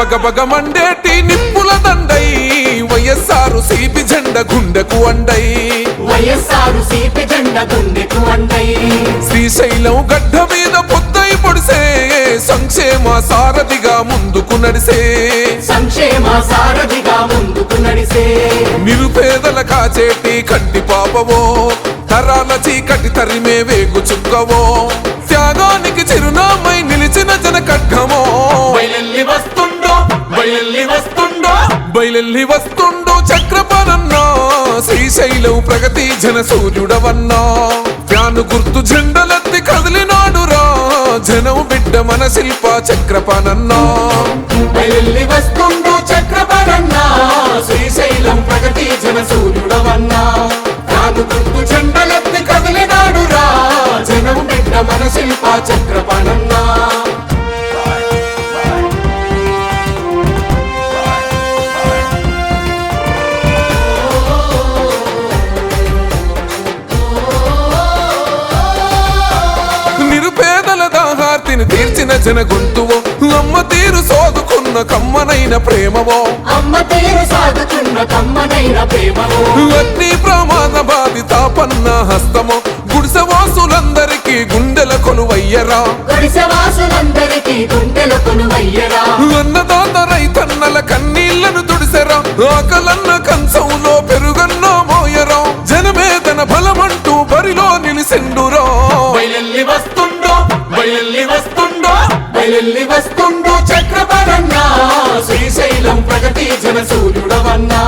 గబగబగ మండేటి నిప్పుల దండై వైఎస్ఆర్ సిపి జెండ గుండెకు అండై శ్రీశైలం గడ్డ మీద పొద్దై పొడిసే సంక్షేమ సారథిగా ముందుకు నడిసే నిరుపేదల కాచేటి కంటి పాపవో తరాల చీకటి తరిమే వేగు చుక్కవో త్యాగానికి చిరునామై నిలిచిన జన ఖడ్గమో బయలెల్లి వస్తుండో చక్రపాణన్నా శ్రీశైలం ప్రగతి జన సూర్యుడవన్నా జ్ఞాను గుర్తు జెండలెత్తి కదిలినాడురా జనం బిడ్డ మన శిల్ప చక్రపాణన్నా శ్రీశైలం ప్రగతి జన సూర్యుడవన్నా జ్ఞాను గుర్తు జెండలెత్తి కదిలినాడురా జనం బిడ్డ మన శిల్ప చక్రపాణన్నా తీర్చిన జన గొంతువో అమ్మ తీరు సాదుకున్న కమ్మనైన ప్రేమవో అగ్ని ప్రమాద బాధిత పన్న హస్తమో గుడిసెవాసులందరికీ గుండెల కొలువయ్యరా అన్నదాత రైతన్నల కన్నీళ్లను తుడిసెరా ఆకలన్న కంచంలో పెరుగన్న మోయరా జనమే తన బలమంటూ బరిలో నిలిసెండురా బయలెల్లి వస్తుండో చక్రపాణన్నా శ్రీశైలం ప్రగతి జన సూర్యుడవన్నా